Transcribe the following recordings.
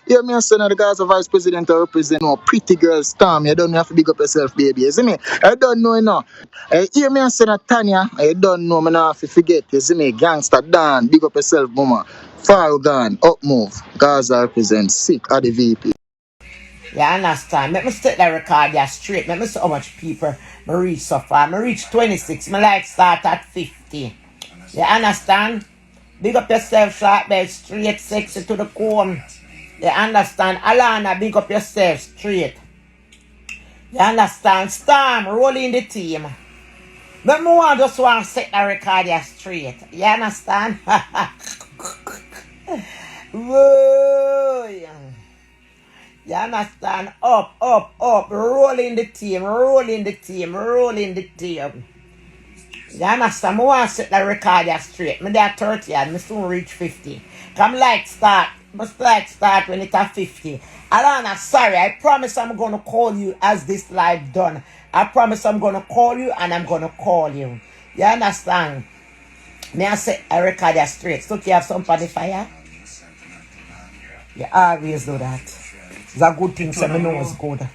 Yeah, me and son of the Gaza Vice President to represent no pretty girl Storm. You don't have to big up yourself, baby. You see me? I don't know, you know. Hear me and son of Tanya. I don't know, me not have to forget. You see me? Gangster Dan, big up yourself, mama. Far gone, up move. Gaza represent sick at the VP. You understand? Let me set that record there straight. Let me see how much people me reach so far. Me reach 26. Me like start at 50. You understand? Big up yourself, short belt, straight, sexy to the comb. You understand? Alana, big up yourself, straight. You understand? Storm, rolling the team. But me just want to set the record there straight. You understand? Whoa. You understand? Up, up, up. Rolling the team, rolling the team, rolling the team. You understand? I want to set the record there straight. Me there 30 and I soon reach 50. Come like start. Must like start when it's at 50. Alana, sorry. I promise I'm going to call you as this live done. I promise I'm going to call you and I'm going to call you. You understand? Me I set a record there straight. So you have some on the fire? You always do that. It's a good thing, so me know it's good.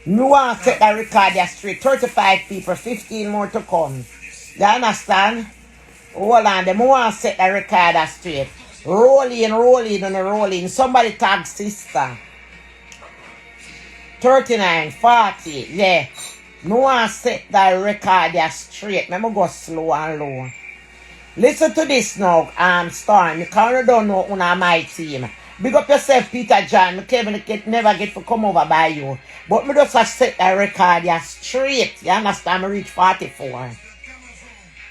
Me want to set that record there straight. 35 people, 15 more to come. You understand? Hold on, them want to set the record there straight. Rolling, rolling, and rolling. Somebody tag sister. 39, 40, yeah. Me want to set that record there straight. Let me go slow and low. Listen to this now, Storm. You can't don't know on my team. Big up yourself, Peter John. Me can't never get to come over by you. But me just set that record there straight. You understand? Me reach 44.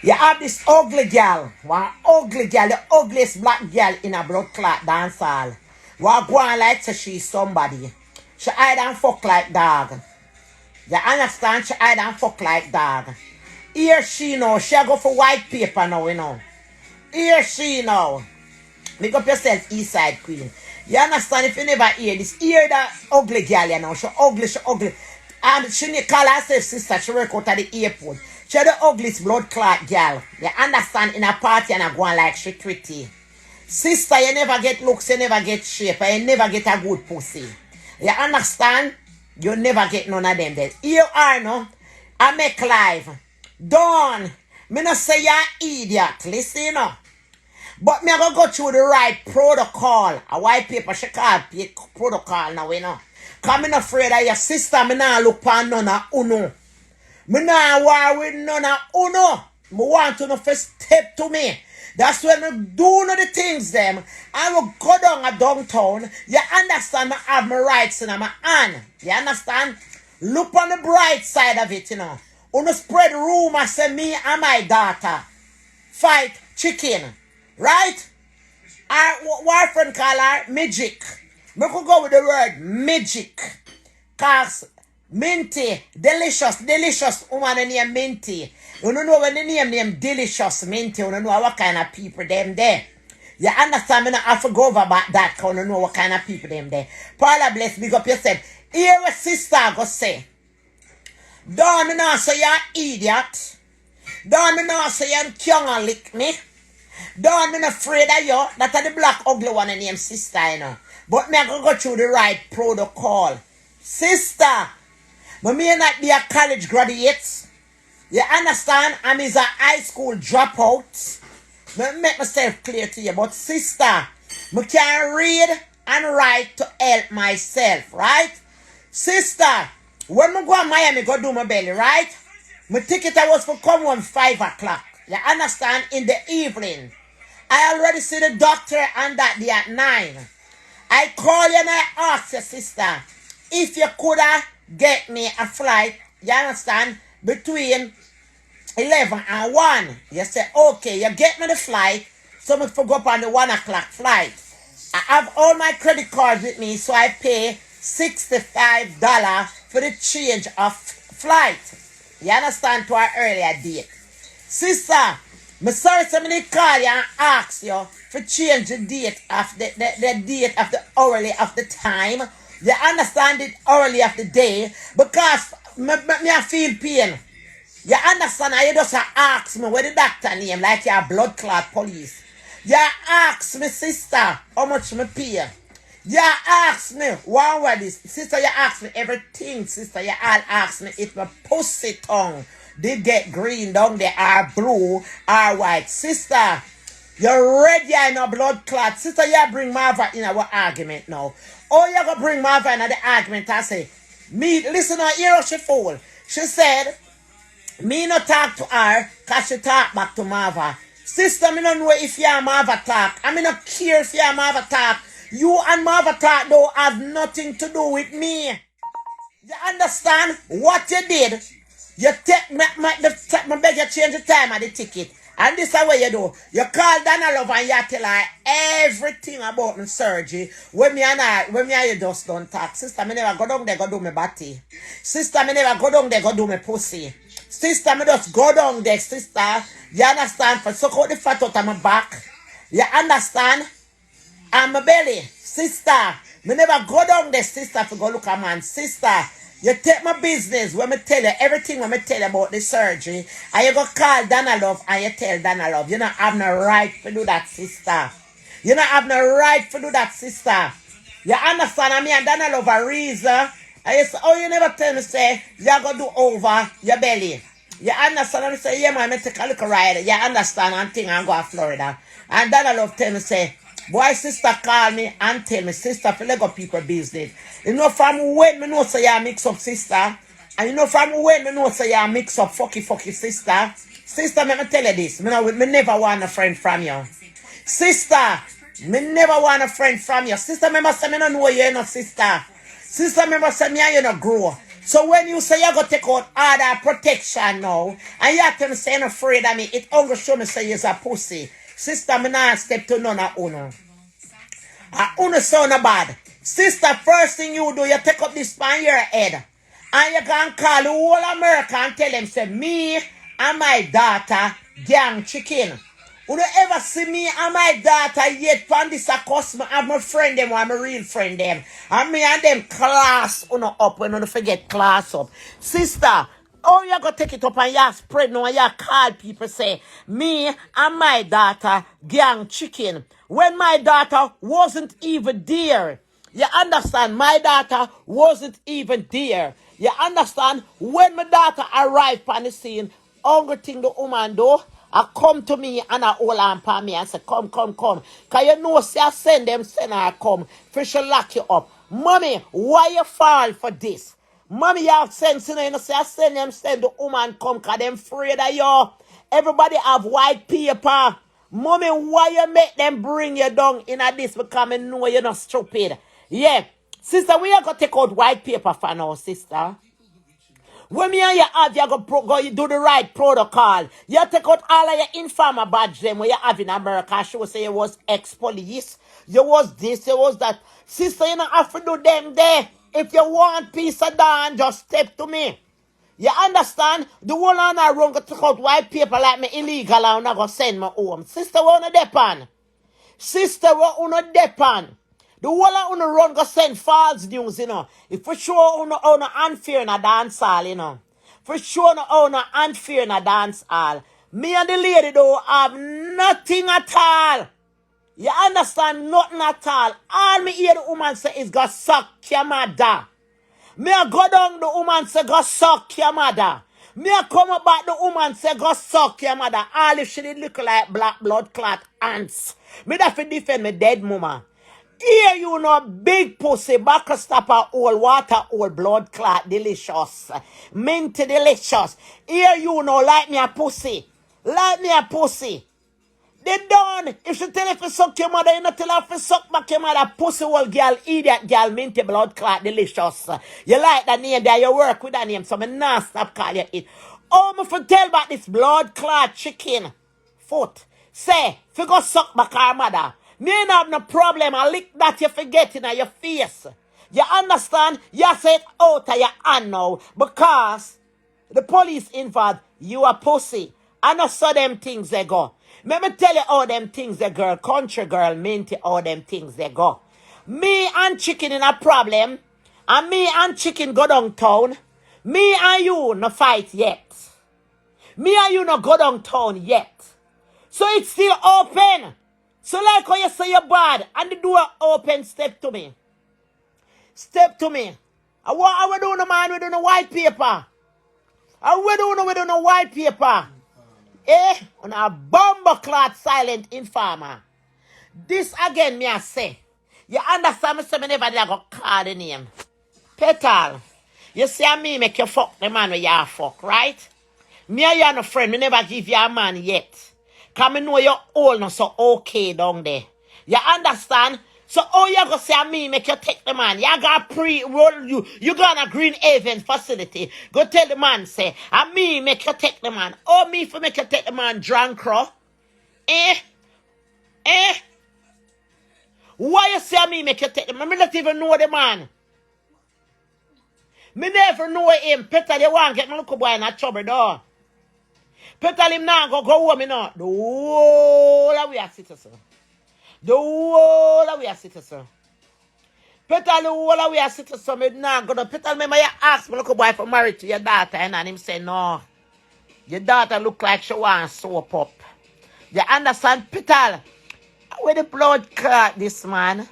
You have this ugly girl. One ugly girl, the ugliest black girl in a blood clot dance hall. What go on like say she's somebody. She hide and fuck like dog. You understand? She hide and fuck like dog. Here she know. She go for white paper now, you know. Here she know. Make up yourself, Eastside Queen. You understand? If you never hear this, hear that ugly girl, you know. She ugly, she ugly. And she call herself sister. She work out at the airport. She the ugliest blood clot girl. You understand? In a party and I go on like she pretty. Sister, you never get looks, you never get shape, and you never get a good pussy. You understand? You never get none of them then. Here are no. I make live. Dawn. Me not say you're idiot. Listen, you know. But me I go through the right protocol. A white paper she call protocol now, you know. Cause me not afraid of your sister. Me not look upon none of Enuh. Me not war with none of Enuh. Me want to know first step to me. That's when I do know the things them. I will go down a downtown. You understand? I have my rights in my hand. You understand? Look on the bright side of it, you know. Uno spread rumor say me and my daughter fight chicken. Right? Our friend call her Magic. Me could go with the word Magic. Cause Minty, delicious woman named Minty. You don't know when the name Delicious Minty, you don't know what kind of people them there. You understand me? I have to go over about that because you don't know what kind of people them there. Paula bless, big up yourself. Here what sister go say. Don't me not say you're idiot. Don't me not say you can't lick me. Don't me not afraid of you. That's the black ugly one named sister, you know. But me I go through the right protocol. Sister, but me not be a college graduate. You understand? I'm is a high school dropout. Me make myself clear to you. But sister, me can read and write to help myself, right? Sister, when me go to Miami, go do my belly, right? My ticket I was for come home 5 o'clock. You understand? In the evening. I already see the doctor and that day at 9. I call you and I ask your sister if you could get me a flight, you understand, between 11 and 1. You say, okay, you get me the flight, so I for go up on the 1 o'clock flight. I have all my credit cards with me, so I pay $65 for the change of flight. You understand, to our earlier date. Sister, me sorry somebody call you and ask you for change the date of the date of the hourly of the time. You understand it hourly of the day because me I feel pain. You understand? You just ask me what the doctor name like your blood clot police. You ask me sister how much me pay. You ask me, one word is, sister, you ask me everything, sister. You all ask me if my pussy tongue did get green down there, or blue, or white. Sister, you're red, you in a blood clot. Sister, you bring Marva in our argument now. Oh, you gonna bring Marva in the argument and say, me, listen to her, hear how she fool. She said, me no talk to her, cause she talk back to Marva. Sister, me no know if you and Marva talk. I me no care if you and Marva talk. You and Marva talk don't have nothing to do with me. You understand what you did? You take me beg you change the time of the ticket. And this is what you do. You call Dana Love and you tell her everything about my surgery. When me and you just don't talk. Sister, me never go down there go do me body. Sister, me never go down there go do me pussy. Sister, me just go down there, sister. You understand? For suck out the fat out of my back. You understand? And my belly. Sister, me never go down there, sister, to go look at man. Sister, you take my business when me tell you everything when me tell you about the surgery, and you go call Dana Love and you tell Dana Love. You don't have no right to do that, sister. You don't have no right to do that, sister. You understand? I mean, and Dana Love a reason. And you say, oh, you never tell me, say, you go do over your belly. You understand? And I say, yeah, man, me take a look ride. You understand? And thing and go to Florida. And Dana Love tell me, say, boy, sister call me and tell me, sister, for let go people business. You know from when me know say you mix up, sister. And you know from when me know say you mix up fucky sister. Sister, let me tell you this. Me never want a friend from you. Sister, me never want a friend from you. Sister, remember say me no know you no sister. Sister, remember say me and you no grow. So when you say you go take out all that protection now, and you tell me say you're not afraid of me, it only show me say you're a pussy. Sister, me not step to none of Uno. Uno sound bad. Sister, first thing you do, you take up this pan your head. And you can call the whole America and tell them, say, me and my daughter gang chicken. You don't ever see me and my daughter yet from this a customer. I'm my friend them or I'm a real friend them. And me and them class Uno up when you forget class up. Sister, oh, you go take it up and you spread now and you call people say, me and my daughter gang chicken. When my daughter wasn't even there. You understand? My daughter wasn't even there. You understand? When my daughter arrived on the scene, only thing the woman do, I come to me and I hold on for me and say, come. Because you know, say I send her come. Fish will lock you up. Mommy, why you fall for this? Mommy, you have sense, you know, say I send the woman come because them afraid of you. Everybody have white paper. Mommy, why you make them bring you down in a this because I know you're not stupid. Yeah. Sister, we are going to take out white paper for now, sister. When me and you have, you go you do the right protocol. You take out all of your informer badge them where you have in America. She will say you was ex-police. You was this, you was that. Sister, you don't have to do them there. If you want peace of dawn, just step to me. You understand? The one on I run go take out white paper like me illegal and I go send me home. Sister, what on the depan? Sister, what on the depan? The whole of you run go send false news, you know. If for sure you unfair in a dance hall, you know. For sure you unfair in a dance hall. Me and the lady don't have nothing at all. You understand? Nothing at all. All me hear the woman say is go suck your mother. Me a go down the woman say go suck your mother. Me a come back the woman say go suck your mother. All if she did look like black blood clot ants. Me that fi defend me dead mama. Here you know big pussy, back stopper, old water, old blood clot, delicious. Minty delicious. Here you know like me a pussy. Like me a pussy. They done. If she tell you to suck your mother, you not tell her to suck back your mother. Pussy old girl, idiot girl, minty blood clot, delicious. You like that name there, you work with that name, so me not stop calling you it. Oh, me for tell about this blood clot chicken foot. Say, if you go suck back her mother, me ain't have no problem. I lick that you forget in your face. You understand? You say it out of your hand now because the police involved. You a pussy. I know so them things they go. Let me tell you all them things they girl, country girl, minty, all them things they go. Me and chicken in a problem. And me and chicken go downtown. Me and you no fight yet. Me and you no go downtown yet. So it's still open. So like how you say you're bad and the door open, step to me. Step to me. And what are we doing, man? We doing a white paper. And we doing a white paper. On a bomber clot silent informer. This again, me I say. You understand me? Say me never did go call the name. Petal. You see me make you fuck the man where you fuck, right? Me and you no friend. Me never give you a man yet. Cause me know you're old not so okay down there. You understand? So all you gonna say me make you take the man. You got pre-roll you got a Green Haven facility. Go tell the man say, and me make you take the man. Oh me for make you take the man drunk crow. Why you say me make you take the man? Me not even know the man. Me never know him. Peter they want get my little boy in a trouble though. Peter him now go home now. The whole of we are citizen. The whole of we are citizen. Peter the whole of we are citizen. Me now go to Peter remember you ask my little boy for married to your daughter and him say no. Your daughter look like she want soap up. You understand Peter? Where the blood clot this man?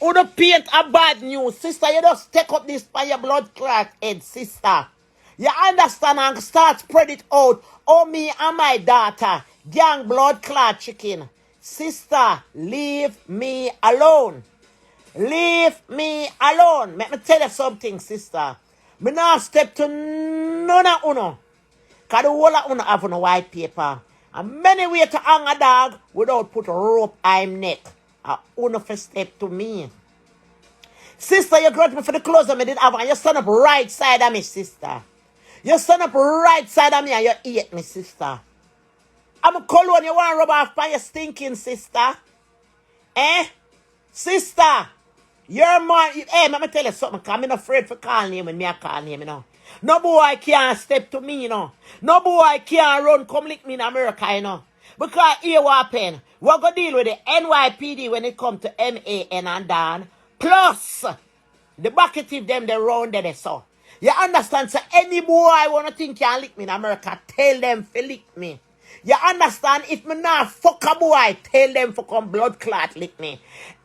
Who the paint a bad news? Sister, you just take up this by your blood clot head, sister. You understand and start spread it out. Oh, me and my daughter. Gang blood clot chicken. Sister, leave me alone. Leave me alone. Let me tell you something, sister. Me now step to none of uno. Because the whole of uno have on a white paper. And many way to hang a dog without put a rope on neck. Uno for step to me. Sister, you grudge me for the clothes that I did have, and you stand up right side of me, sister. You stand up right side of me and you eat me, sister. I'm a cologne, you want to rub off by your stinking sister? Sister, your man, let me tell you something, because I'm not afraid for calling him when I call him, you know. No boy can't step to me, you know. No boy can't run, come lick me in America, you know. Because here what happen, we're going to deal with the NYPD when it comes to MAN and Dan. Plus, the bucketive them, they round there, they saw. You understand? So any boy I want to think can lick me in America, tell them to lick me. You understand? If me not fuck a boy, tell them for come blood clot lick me.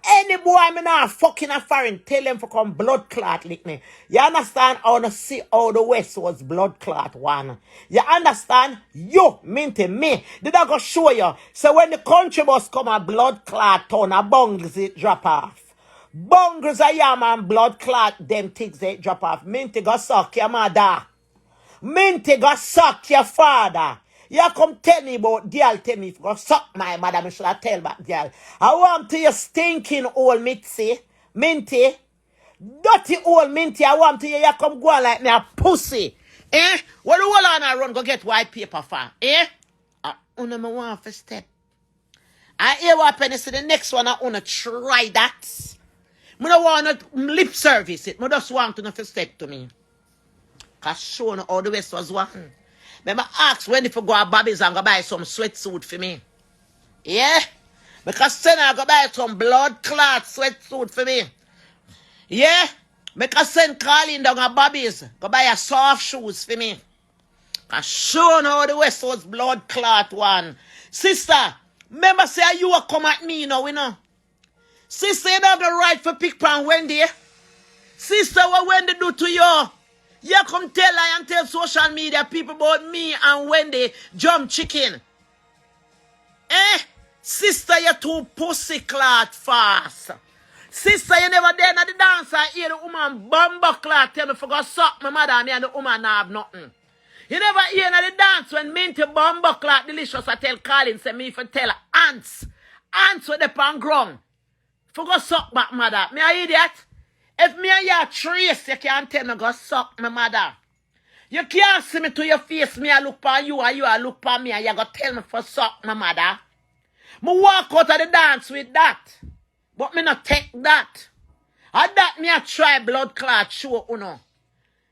Any boy me not fucking a foreign, tell them for come blood clot lick me. You understand? I want to see how the West was blood clot one. You understand? You, Minty, me. Did I go show you? So when the country bus come a blood clot town, a bungles it drop off. Bungles a yam and blood clot, them things they drop off. Minty go suck your mother. Minty go suck your father. You come tell me about girl, tell me if you go suck my mother, me should I tell back girl. I want to you stinking old Mitzi. Minty. Dirty old Minty, I want to you come go on like me a pussy. What the whole on I run go get white paper for? Una me want for step. I hear what happen, so the next one I wanna try that. I don't want to lip service it. I just want to know for step to me. Because show no how the West was one. Remember ask when if you go to Bobby's and go buy some sweatsuit for me. Yeah? Because then I go buy some blood clot sweatsuit for me. Yeah? Because send Colin down at Bobby's. Go buy a soft shoes for me. Because show no how the West was blood clot one. Sister, remember say you will come at me, you know. Sister, you don't have the right for pick pan Wendy. Sister, what Wendy do to you? You come tell I and tell social media people about me and Wendy jump chicken. Sister, you too pussy clot fast. Sister, you never there at the dance and hear the woman bumper clot tell me for go suck my mother and me and the woman not have nothing. You never hear at the dance when Minty bumper clot delicious I tell Colin say me for tell ants. Ants with the pan ground. For go suck back mother. Me a idiot. If me and you trace, you can't tell me go suck my mother. You can't see me to your face, me I look for you and you I look for me and you go tell me for suck my mother. Me walk out of the dance with that. But me not take that. And that me a try blood clot show uno.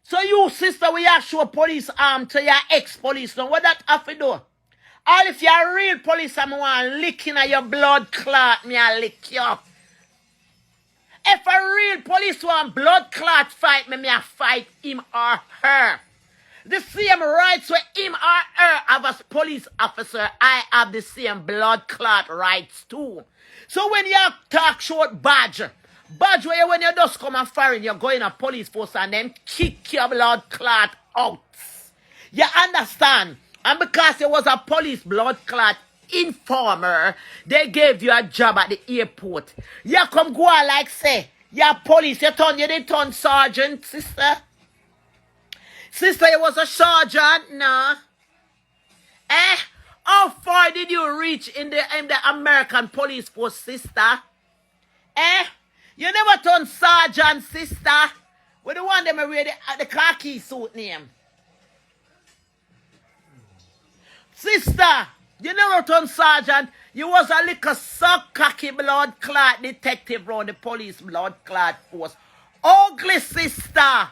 So you sister we a show police arm to your ex-police now. What that have to do? All if you're a real police and me want licking at your blood clot, me a lick you up. If a real police want blood clot fight me, me a fight him or her. The same rights where him or her have as police officer, I have the same blood clot rights too. So when you talk short badge where when you just come and foreign, you're going to police force and then kick your blood clot out. You understand? And because there was a police blood clot informer, they gave you a job at the airport. You come go on like say, you're police, you didn't turn sergeant, sister. Sister, you was a sergeant, nah. How far did you reach in the American police force, sister? You never turned sergeant, sister. We the one them wear the khaki suit name. Sister, you never turned sergeant. You was a little suck cocky blood clot detective round the police blood clot force. Ugly sister.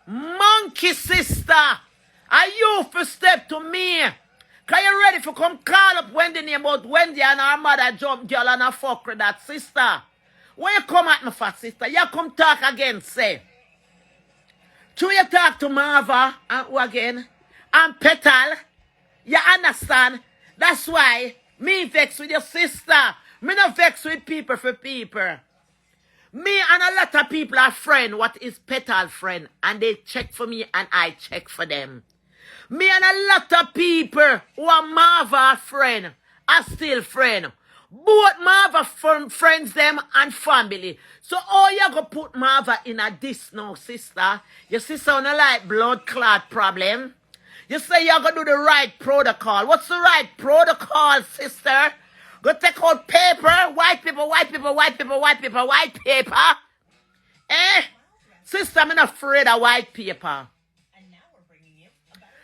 Monkey sister. Are you for step to me? Can you ready for come call up Wendy name about Wendy and her mother jump girl and a fuck with that sister? When you come at me for sister, you come talk again, say. So you talk to Marva and who again? And Petal. You understand? That's why me vex with your sister. Me not vex with people for people. Me and a lot of people are friends. What is Petal friend? And they check for me and I check for them. Me and a lot of people who are Marva friend are still friend. Both Marva friends them and family. So all you go put Marva in a this now, sister. Your sister on a like blood clot problem. You say you're going to do the right protocol. What's the right protocol, sister? Go take out paper, white paper, white paper, white paper, white paper, white paper. Sister, I'm not afraid of white paper.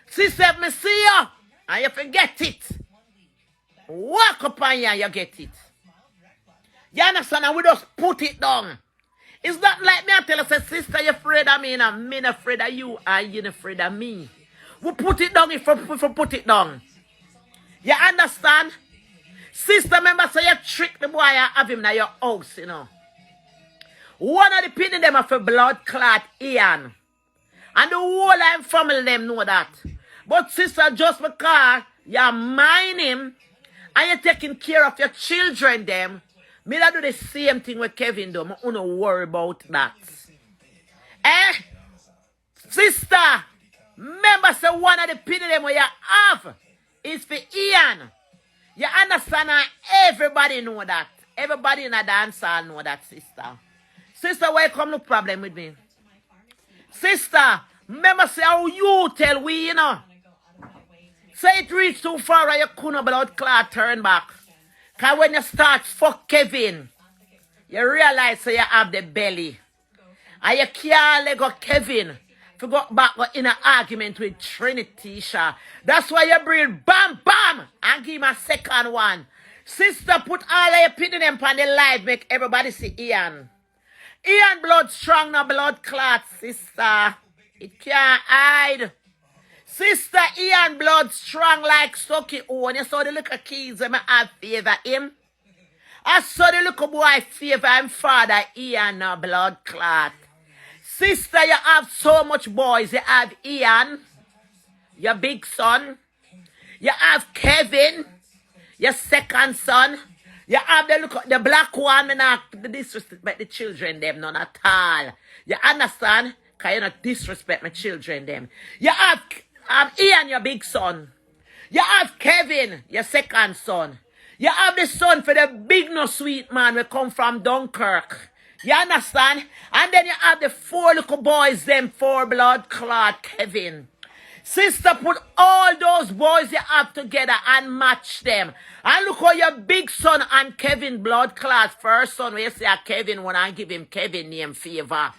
Sister, if me see you, and you forget it. Walk up on you and you get it. You understand? And we just put it down. It's not like me, I tell you, say, sister, you're afraid of me, and I'm afraid of you, and you're afraid of me. We put it down if we put it down. You understand? Sister, remember, say you trick the boy and have him in your house, you know. One of the people them have a blood clot, Ian. And the whole of him family them know that. But sister, just because you mind him and you're taking care of your children them, me not do the same thing with Kevin though. I don't worry about that. Sister, remember, say one of the people them where you have is for Ian. You understand? Everybody know that. Everybody in a dance hall know that, sister. Sister, where come no problem with me? Sister, remember say how you tell we, you know. Say it reach too far and you couldn't blood clot turn back. Because when you start fuck Kevin, you realize say you have the belly. And you can't let go Kevin. If you go back in an argument with Trinity, that's why you breathe bam bam and give him a second one. Sister, put all of your pin in them on the live, make everybody see Ian. Ian blood strong, no blood clot, sister. It can't hide. Sister, Ian blood strong like Sucky own. You saw the little kids when I favor him. I saw the little boy favor him father Ian, no blood clot. Sister, you have so much boys. You have Ian, your big son. You have Kevin, your second son. You have the black one, and not disrespect the children, them, none at all. You understand? Because you not disrespect my children, them. You have Ian, your big son. You have Kevin, your second son. You have the son for the big no sweet man we come from Dunkirk. You understand? And then you have the 4 little boys, them 4 blood clot Kevin. Sister, put all those boys you have together and match them. And look how your big son and Kevin blood clot first son, where you say Kevin when I give him Kevin name favor.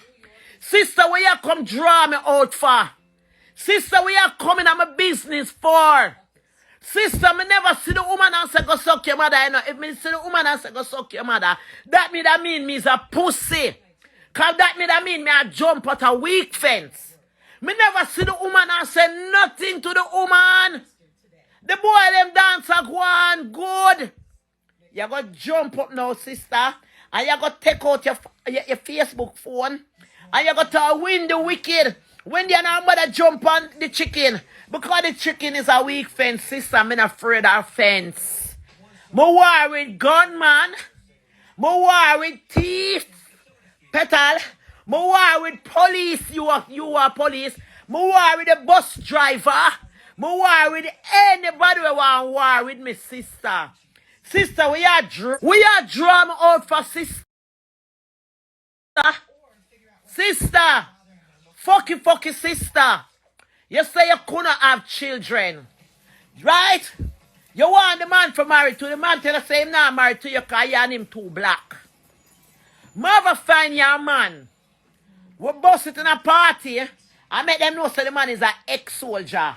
Sister, where you come draw me out for? Sister, where you coming on my business for? Sister, me never see the woman and say go suck your mother. You know? If me see the woman and say go suck your mother, that mean me is a pussy. Cause that mean me I jump out a weak fence. Me never see the woman and say nothing to the woman. The boy them dance are going good. You go jump up now, sister, and you go take out your Facebook phone, and you go to win the wicked. When the mother jump on the chicken, because the chicken is a weak fence, sister, I'm not afraid of fence. Me war with gunman, me war with thief, petal, me war with police, you are police, me war with the bus driver, me war with anybody who want war with me, sister. Sister, we are drum out for sister. Sister, fucking sister. You say you couldn't have children. Right? You want the man for married to the man tell you say him not married to you because you and him too black. Mother find your man. We bust it in a party. I make them know so the man is an ex-soldier.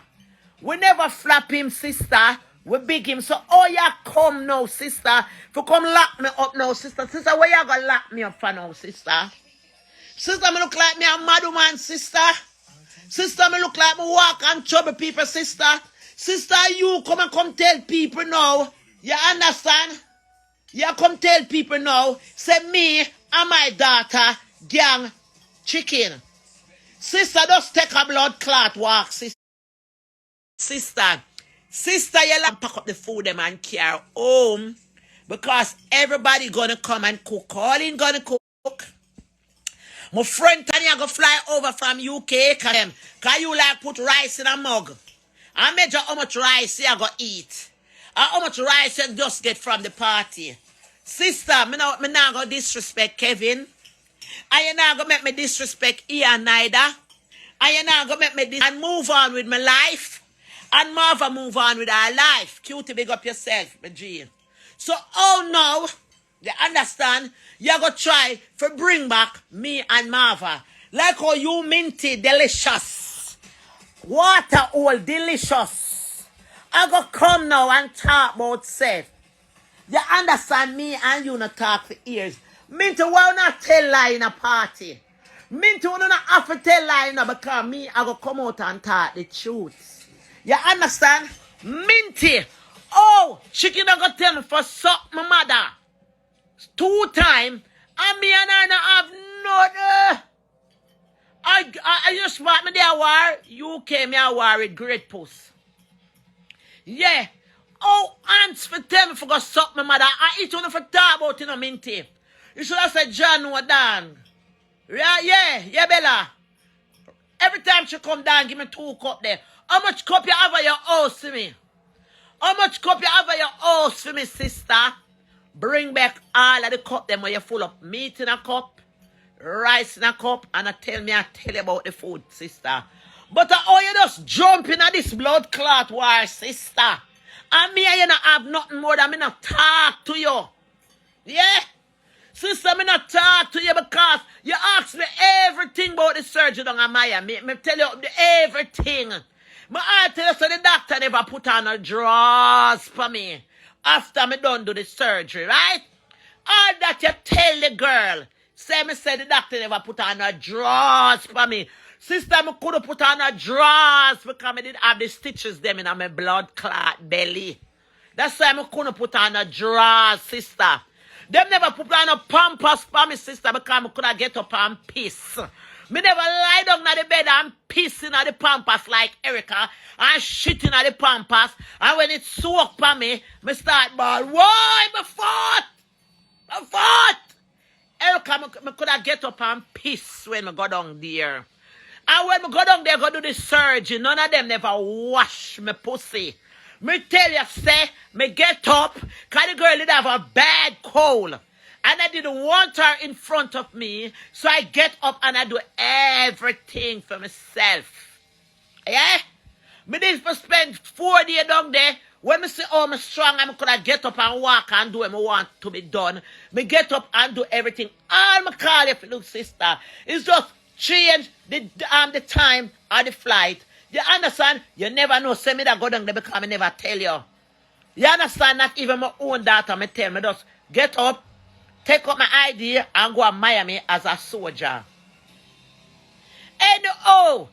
We never flap him, sister. We big him. So, oh, you come now, sister. For come lock me up now, sister. Sister, where you gonna lock me up for now, sister? Sister, me look like me a mad woman, sister. Sister, me look like me walk and trouble people, sister. Sister, you come tell people now. You understand? You come tell people now. Say me and my daughter gang chicken. Sister, just take a blood clot walk, sister. Sister, you like pack up the food them and carry home. Because everybody gonna come and cook. All in gonna cook. My friend Tanya go fly over from UK cause you like put rice in a mug. I measure how much rice you go eat. And how much rice you just get from the party. Sister, me not go disrespect Kevin. And you not go make me disrespect Ian neither. And you not go make me and move on with my life. And Marva move on with our life. Cutie, big up yourself, my G. So, oh no, you understand? You go try for bring back me and Marva. Like how you Minty, delicious. Water all delicious. I go come now and talk about self. You understand me and you not talk for years. Minty will not tell lie in a party. Minty will not have to tell lie in a because me I go come out and talk the truth. You understand? Minty. Oh, she can go tell me for suck my mother. 2 times. And me and I not have no. I just bought me there war. You came here war with great puss. Yeah. Oh, aunts for tell me for go suck my mother. I eat one for talk about you know, Minty. You should have said John or Dan. Yeah, Bella. Every time she come down, give me 2 cups there. How much cup you have at your house for me? How much cup you have at your house for me, sister? Bring back all of the cup them where you full of meat in a cup, rice in a cup, and I tell you about the food, sister. But how you just jumping at this blood clot war, sister? And me and you not have nothing more than me not talk to you. Yeah? Sister, me not talk to you because you ask me everything about the surgery down in Miami. Me tell you everything. I tell you so the doctor never put on a drawers for me after me done do the surgery, right? All that you tell the girl. Say the doctor never put on a drawers for me. Sister, me could have put on a drawers because me did have the stitches them in my blood clot belly. That's why me couldn't put on a drawers, sister. Them never put on a pampers for me, sister, because I could have get up and piss. Me never lie down on the bed and pissing at the pampers like Erica and shitting at the pampers. And when it soak for me start ball. Why? My foot! Erica, me could have get up and piss when I go down there. And when I go down there, go do the surgery, none of them never wash my pussy. Me tell you, say, me get up, because the girl did have a bad cold. And I didn't want her in front of me, so I get up and I do everything for myself. Yeah? Me did spend 4 days down there. When me say, oh, I'm strong, I could have get up and walk and do what I want to be done. Me get up and do everything. All me call you, little sister, is just change the time of the flight. You understand? You never know. Say me that go down there because I never tell you. You understand? Not even my own daughter me tell me. Just get up, take up my ID, and go to Miami as a soldier. Enuh,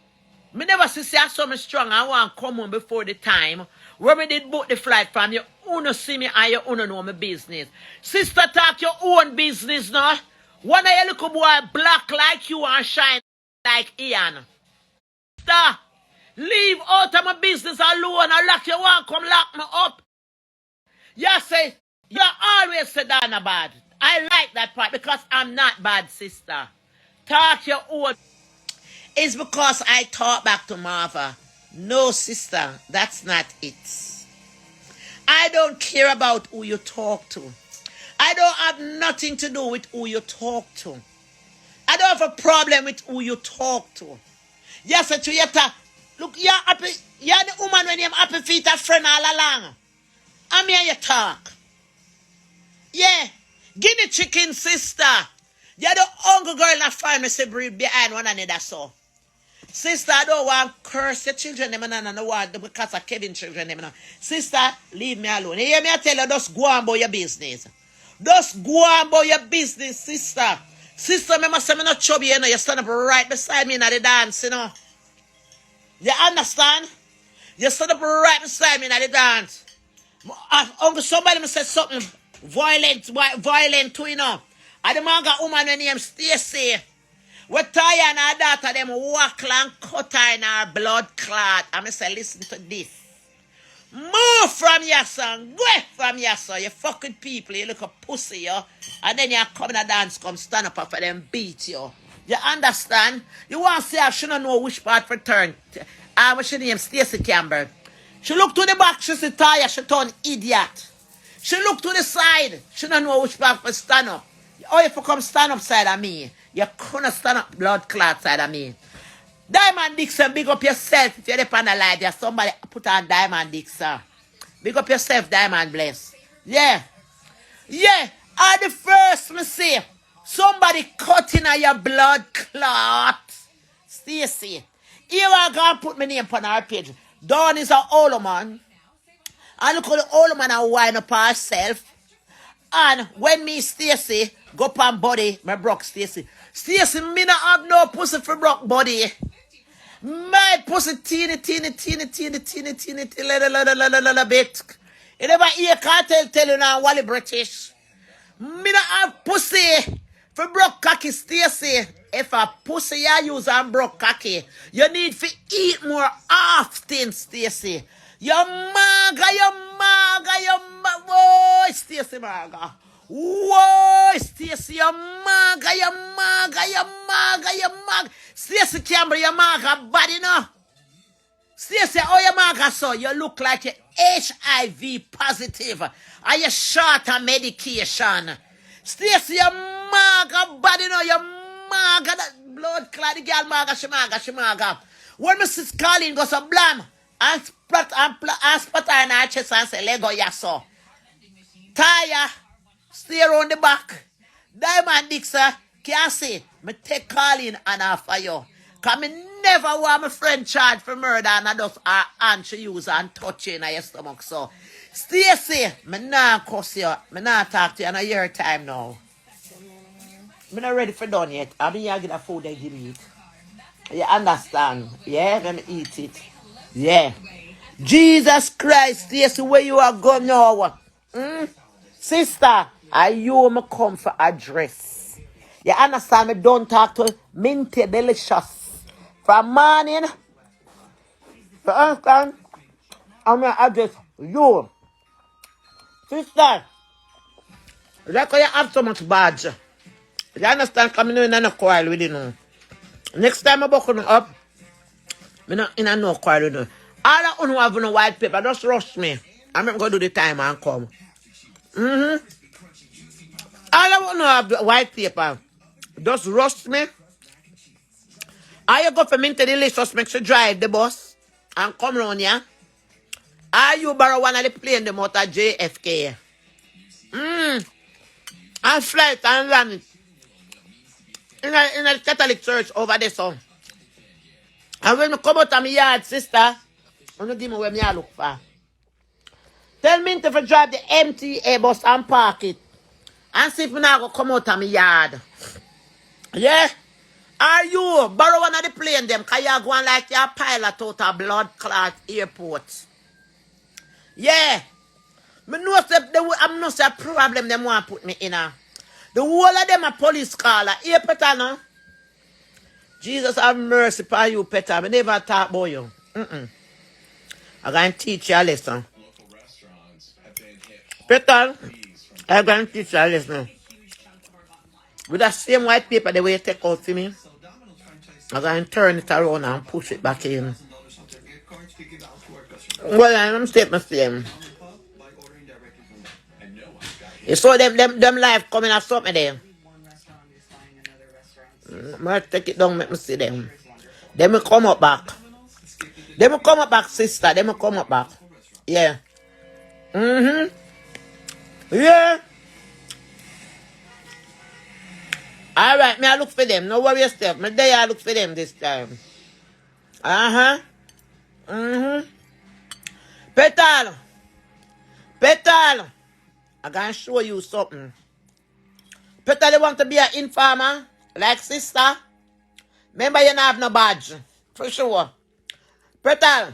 me never see so strong. I want to come home before the time. When me did book the flight from you, uno see me and you uno know my business. Sister, talk your own business now. One of your little boy black like you and shine like Ian. sister. Leave out of my business alone. I lock you one, come lock me up. You say, you always say Dana bad. I like that part because I'm not bad, sister. Talk your own. It's because I talk back to Marva. No, sister, that's not it. I don't care about who you talk to. I don't have nothing to do with who you talk to. I don't have a problem with who you talk to. Yes, look, you're happy. You're the woman when you're happy feet a friend all along. I'm here you talk. Yeah. Guinea chicken sister. You're the hungry girl in the pharmacy breed behind one another so. Sister, I don't want to curse your children them and I don't want because of Kevin children them. Sister, leave me alone. You hear me I tell you, just go on about your business. Just go on about your business, sister. Sister, me must say me not chubby, you know. You stand up right beside me in the dance, you know. You understand? You stand up right beside me in the dance. Uncle, somebody must say something violent to you know. And the man got woman named Stacy. We tie and her daughter them walk and cut her in her blood clot. I say, listen to this. Move from your son. Go from your son. You fucking people. You look a pussy, yo. And then you come in a dance, come stand up for them beat you. You understand? You want to say I shouldn't know which part for turn. What's her name? Stacy Campbell. She look to the back, she see tired, she turn idiot. She look to the side, she don't know which part for stand up. Oh, if you come stand up side of me, you couldn't stand up blood clot side of me. Diamond Dixon, big up yourself. If you're the on the light, there's somebody put on Diamond Dixon. Big up yourself, Diamond Bless. Yeah. Yeah. At the first, me see, somebody cutting on your blood clot. Stacy. Here I go and put my name on our page. Dawn is an old man. And look how the old man and wind up herself. And when me, Stacy, go up on body, my broke Stacy. Stacy, me not have no pussy for broke body. My pussy teeny little bit. You never hear cartel tell you now, Wally British. Me not have pussy for broke cocky, Stacy. If a pussy you use and broke cocky, you need to eat more often, Stacy. Your maga. Whoa, Stacy maga. Whoa, Stacy, your maga. Stacy Campbell, your maga bad enough. Stacy, how your maga so? You look like you're HIV positive. Are you short on medication? Stacy, your maga bad enough. Your maga, that blood clot, the girl maga, she maga. When Mrs. Colleen goes a blam, and splat her in her chest and say, Lego, ya so. Tire, stay around the back. Diamond Dixon, can't say, me take Colleen and her for you. Because me never want my friend charged for murder and I just her hand she use and touch you in your stomach. So, Stacy, me not cuss you. Me not talk to you in your time now. I'm not ready for done yet. I'm here to get the food they give me it. You understand? Yeah, let me eat it. Yeah. Jesus Christ, yes, where you are going now? Sister, are you me come for address? You understand me? Don't talk to Minty Delicious. From morning, you understand? I'm going to address you. Sister, like you have so much badge. You understand? Coming in and a quarrel with you now. Next time I'm buckling up, I'm not in a no quarrel with you. All that one have no white paper, just rush me. I'm going to do the time and come. All that one have the white paper, just rush me. Are you go for Minty Delicious, make you drive the bus and come round here? Are you borrow one of the plane, the motor JFK? And fly it and land it. In a Catholic church over there, so. And when I come out of my yard, sister, I'm going to give me where I look for. Tell me to drive the MTA bus and park it. And see if I go come out of my yard. Yeah? Are you borrow one of the plane them? Because you're going like your pilot out of blood clot airport. Yeah. I'm not a problem them want to put me in. The whole of them a police caller. Airport, no? Jesus have mercy upon you, Petal. I never talk about you. I'm going to teach you a lesson. Petal, I'm going to teach you a lesson. With that same white paper, the way you take out for me, I'm going to turn it around and push it back in. Well, I'm state my same. You saw them live coming up something there. I'm going to take it down, make me see them. They will come up back. They will come up back, sister. They will come up back. Yeah. Yeah. Alright, me I look for them. No worry yourself. Me there I look for them this time. Petal. Petal. I'm going to show you something. Petal, you want to be an informer? Like sister? Remember you don't have no badge. For sure. Petal,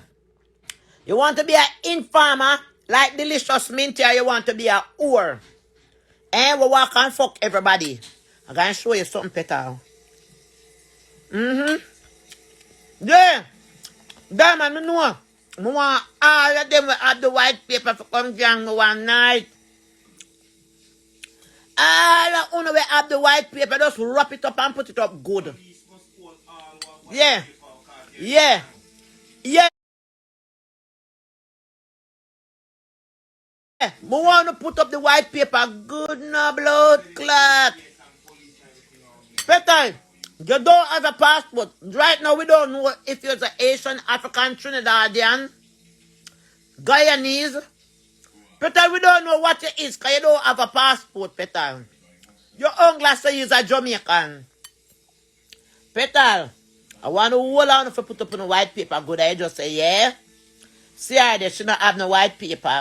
you want to be an informer? Like Delicious Minty, or you want to be a whore? And we walk and fuck everybody. I'm going to show you something, Petal. Yeah. Diamond, I know. I want all of them will have the white paper for come join me one night. All of them will have the white paper. Just wrap it up and put it up good. Yeah. Yeah. Yeah. I want to put up the white paper good, no blood clot. Petal, you don't have a passport. Right now, we don't know if you're an Asian, African, Trinidadian, Guyanese. Petal, we don't know what it is because you don't have a passport, Petal. Your uncle says you're a Jamaican. Petal, I want to hold on if you put up on the white paper good. I just say, yeah. See her, they should not have no white paper.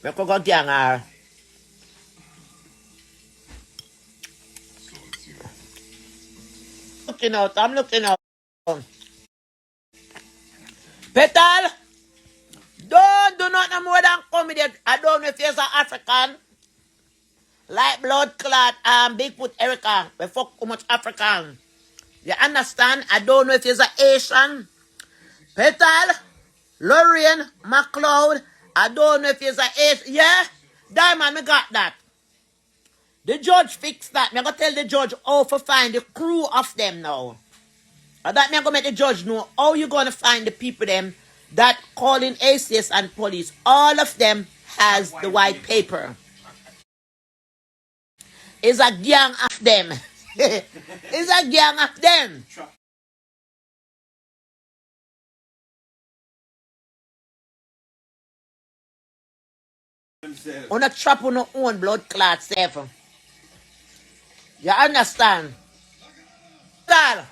I could go gang her. I'm looking out. Petal, don't do nothing more than come with it. I don't know if you're an African. Like blood clot, Bigfoot Erica. We fuck too much African. You understand? I don't know if you're an Asian. Petal, Lorraine, McLeod. I don't know if you're an Asian. Yeah? Diamond, me got that. The judge fixed that. Me gonna tell the judge how to find the crew of them now. And that me gonna make the judge know how you gonna find the people them that calling ACS and police. All of them has the white paper. It's a gang of them. It's a gang of them. On a trap on our own blood clot safe. You understand? Petal,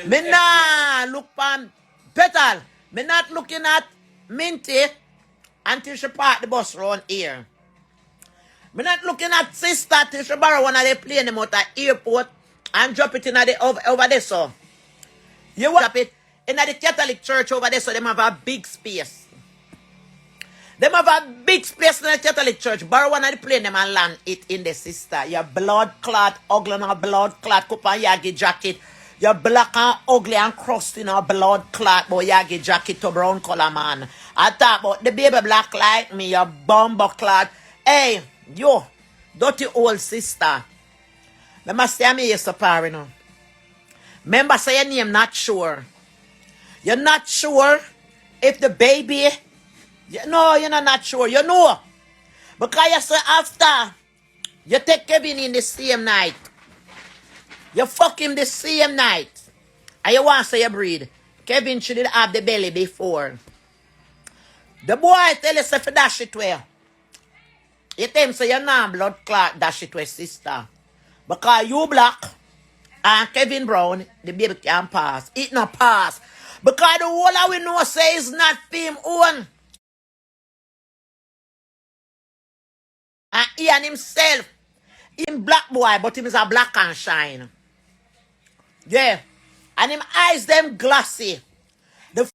me not look pan Petal. Me not looking at Minty until she park the bus round here. Me not looking at sister till she borrow one of the plane them out at airport and drop it in the over there so. You want drop it in the Catholic church over there so them have a big space. Them have a big space in the Catholic church. Borrow one of the plane them and land it in the sister. Your blood clot, ugly and a blood clot, cup and yagi jacket. You're black and ugly and crusty in a blood clot, boy yagi jacket to brown color man. I talk about the baby black like me, your bumbo clot. Hey, yo, dirty old sister. Let me say me yes you know. Remember say your name not sure. You're not sure if the baby. No, you're not sure. You know. Because you say after you take Kevin in the same night. You fuck him the same night. And you want to say you breed. Kevin shouldn't have the belly before. The boy tell you say for dash it where. You tell him say you're not blood clot dash it where sister. Because you black and Kevin Brown, the baby can pass. It not pass. Because the whole we know say is not him own. And he and himself, him black boy, but him is a black and shine. Yeah. And him eyes them glassy. The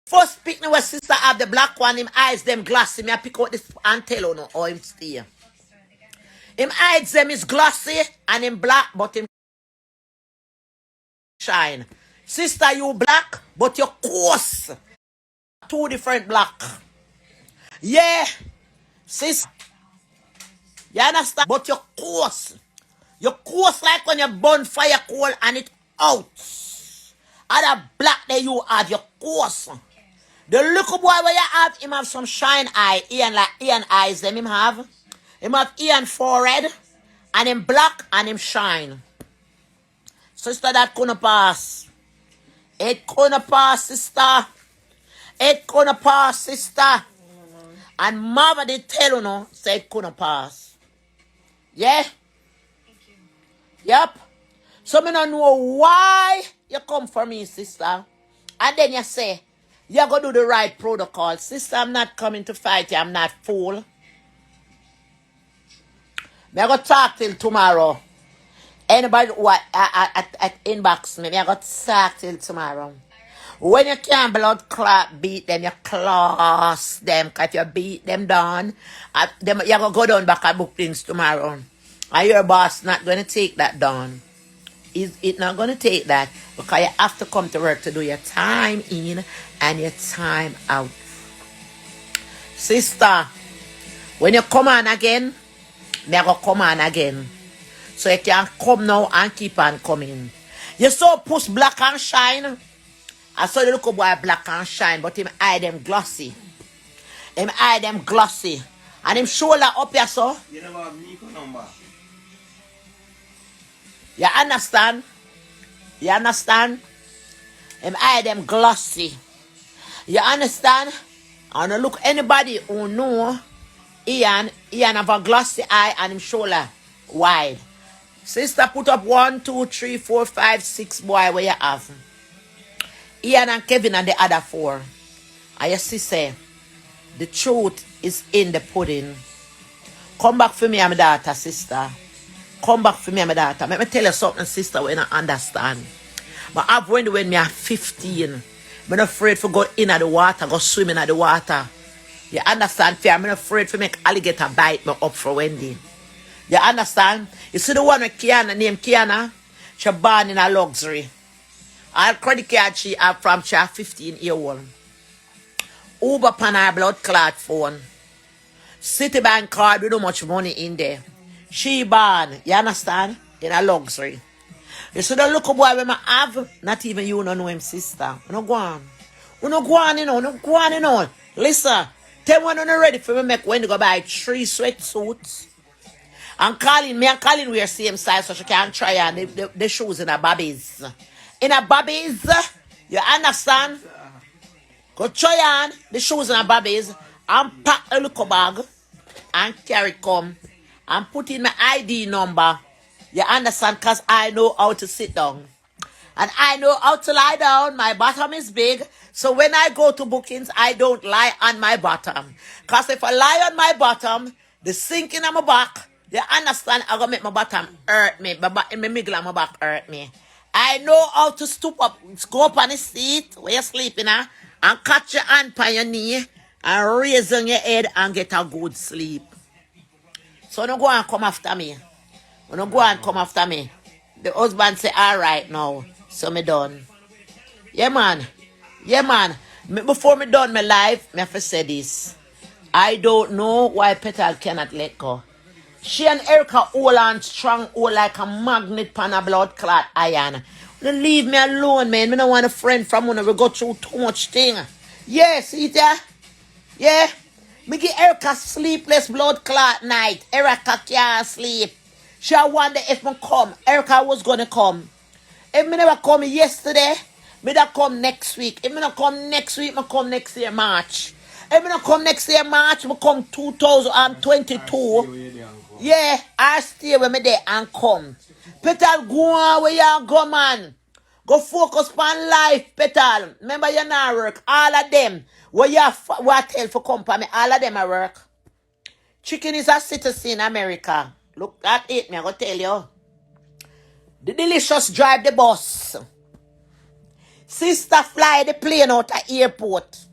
first picnic where sister have the black one, him eyes them glassy. Me I pick out this and tell you no, or him stay. Him hides them is glossy and him black, but him shine. Sister, you black, but you coarse. Two different black. Yeah, sister. You understand? But you coarse. You coarse like when you burn fire coal and it out. Other black that you have, you coarse. The little boy where you have, him have some shine eye. Ian eyes them him have. Him have Ian forehead. And him black and him shine. Sister, that couldn't pass. It couldn't pass, sister. It couldn't pass, sister. And mother did tell you no, say it couldn't pass. Yeah? Yep. So me don't know why you come for me, sister. And then you say, you're going to do the right protocol. Sister, I'm not coming to fight you. I'm not fool. Me go talk till tomorrow. Anybody what at inbox me, I got talk till tomorrow. When you can't blood clot beat them, you class them. Cause if you beat them down, you're going to go down back at book things tomorrow. And your boss not going to take that down. It's not going to take that. Because you have to come to work to do your time in and your time out. Sister, when you come on again, me go come on again. So you can come now and keep on coming. You saw push black and shine. I saw the little boy black and shine, but him eye them glossy. Him eye them glossy. And him shoulder up here, so. You never have Nico number. You understand? You understand? Him eye them glossy. You understand? I don't look anybody who know Ian have a glossy eye and him shoulder wide. Sister, put up 1, 2, 3, 4, 5, 6 boy where you have. Ian and Kevin and the other 4. And you see, say, the truth is in the pudding. Come back for me and my daughter, sister. Come back for me and my daughter. Let me tell you something, sister, when I understand. But I've when me are 15. I'm not afraid to go in at the water, go swimming at the water. You understand? I'm not afraid to make alligator bite me up for Wendy. You understand? You see the one with Kiana, named Kiana? She born in a luxury. All credit card she have from she 15-year-old. Uber pan her blood clot phone. Citibank card with no much money in there. She born, you understand? In a luxury. You see the little boy when I have, not even you don't know him, sister. You don't go on. You don't go on, you know. You don't go on, you know. Listen, tell me when you're ready for me make when you go buy 3 sweatsuits. And Colin wear same size so she can try on the shoes in her bobbies. In her bobbies, you understand? Go try on the shoes in her bobbies and pack a little bag and carry come and put in my ID number. You understand? Because I know how to sit down. And I know how to lie down. My bottom is big. So when I go to bookings, I don't lie on my bottom. Because if I lie on my bottom, the sinking on my back, you understand? I'm going to make my bottom hurt me. In my middle of my back hurt me. I know how to stoop up, go up on the seat where you're sleeping and catch your hand on your knee and raise on your head and get a good sleep. So don't go and come after me. Don't go and come after me. The husband say, all right now. So me done. Yeah, man. Yeah, man. Before me done my life, me have to say this. I don't know why Petal cannot let go. She and Erica hold on strong, hold like a magnet pan a blood clot iron. Don't leave me alone, man. Me don't want a friend from when we go through too much thing. Yeah, see that? Yeah? Me give Erica sleepless blood clot night. Erica can't sleep. She wonder if me come. Erica was gonna come. If me never come yesterday, me that come next week. If me not come next week, me come next year March. If me not come next year March, me come 2022. Yeah, I stay with me there and come. Petal, go on where you go, man. Go focus on life, Petal. Remember you not work. All of them. Where you what tell for company, all of them are work. Chicken is a citizen in America. Look at it, me I go tell you. The delicious drive the bus. Sister fly the plane out at airport.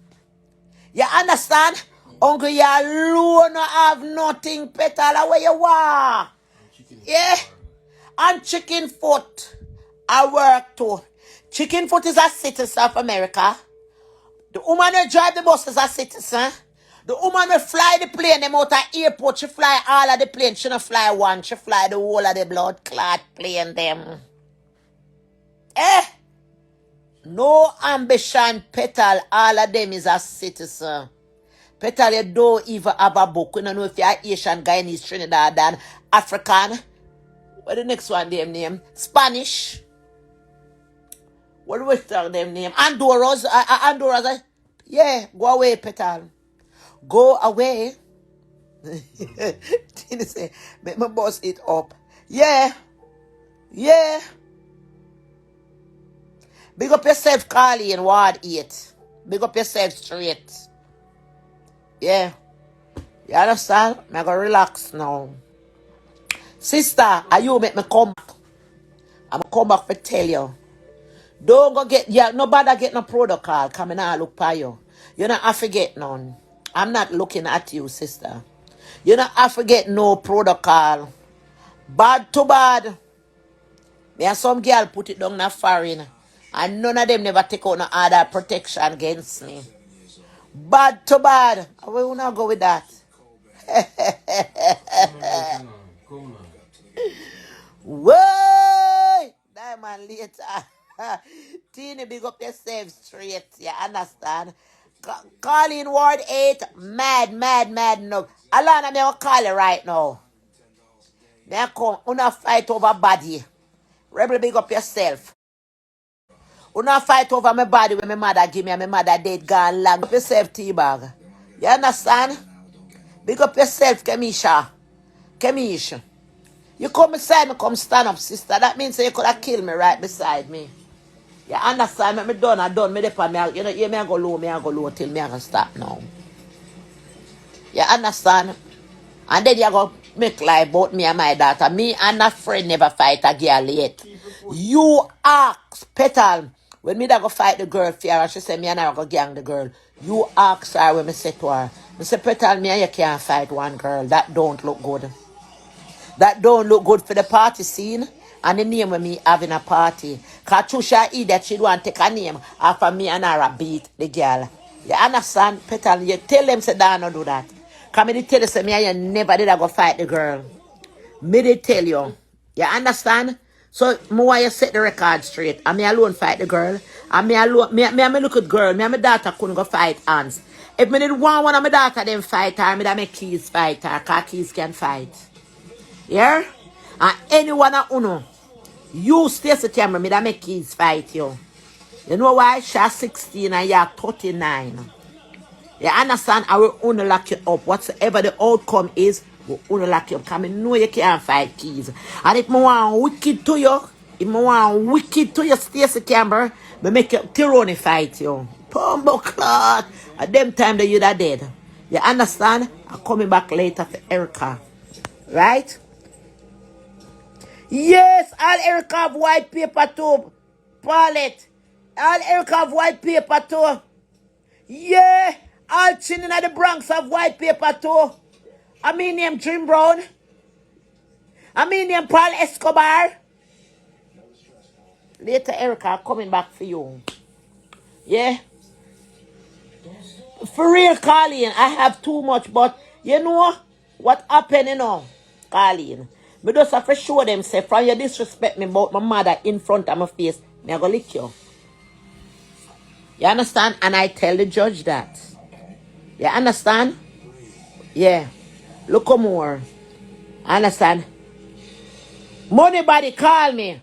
You understand? Uncle, you alone no have nothing, Petal. Where you are? Yeah. And chicken foot. I work too. Chicken foot is a citizen of America. The woman who drive the bus is a citizen. The woman who fly the plane, them out of airport, she fly all of the plane. She don't fly one, she fly the whole of the blood clot plane them. Eh? No ambition, Petal. All of them is a citizen. Petal, you don't even have a book. You don't know if you're Asian, Guyanese, Trinidad, and African. What the next one them name? Spanish. What do we tell them name? Andorras. Andorras. Yeah, go away, Petal. Go away. Tina say, make my boss it up. Yeah. Yeah. Big up yourself, Carly, in Ward 8. Big up yourself straight. Yeah. You understand? I'm gonna relax now. Sister, are you make me come back? I'm gonna come back to tell you. Don't go get, yeah, nobody get no protocol coming out look for you. You don't have to get none. I'm not looking at you, sister. You don't have to get no protocol. Bad to bad. There are some girl put it down na foreign. And none of them never take out no other protection against me. Bad to bad. I will not go with that. Whoa! Diamond later. Teeny, big up yourself straight. You understand? Call in Ward 8. Mad no. Alana, me will call you right now. Me come. Una fight over body. Rebel, big up yourself. Una fight over my body when my mother give me and my mother dead gone long. Big up yourself, T-Bag. You understand? Big up yourself, Kemisha. Kemish. You come beside me, come stand up, sister. That means you could have killed me right beside me. You understand? Me done, I done. Me depend me. You know, me I go low till me I can stop now. You understand? And then you go make lie about me and my daughter. Me and a friend never fight a girl yet. You ask Petal when me that go fight the girl for her, and she say me and I go gang the girl. You ask her when me say to her. Me say Petal, me and you can't fight one girl. That don't look good. That don't look good for the party scene and the name of me having a party. Katusha that she want to take a name after me and her beat the girl. You understand? Petal, you tell them say don't do that. Come me tell you say me and you never did I go fight the girl. Me they tell you. You understand? So me why you set the record straight. And me alone fight the girl. And me alone me look at girl. Me and my daughter couldn't go fight hands. If me did one of my daughter them fight her, me that make Keys fight her. Cause Keys can fight. Yeah? And anyone at Uno, you stay the camera, me that make kids fight you. You know why? She's 16 and you're 39. You understand? I will only lock you up. Whatever the outcome is, we'll only lock you up. Because I know you can't fight kids. And if I want wicked to you, stay the camera, me make you Tironi fight you. Pumbo clot. At them time that you're dead. You understand? I'm coming back later for Erica. Right? Yes, all Erica have white paper too. Palette. All Erica have white paper too. Yeah. All Chin in the Bronx have white paper too. I mean name Jim Brown. I mean name Paul Escobar. Later Erica coming back for you. Yeah. For real, Colleen, I have too much, but you know what happened, you know, Colleen. Me just have to show them, say, from you disrespect me about my mother in front of my face, me I go lick you. You understand? And I tell the judge that. You understand? Yeah. Look more. Understand? Money body call me.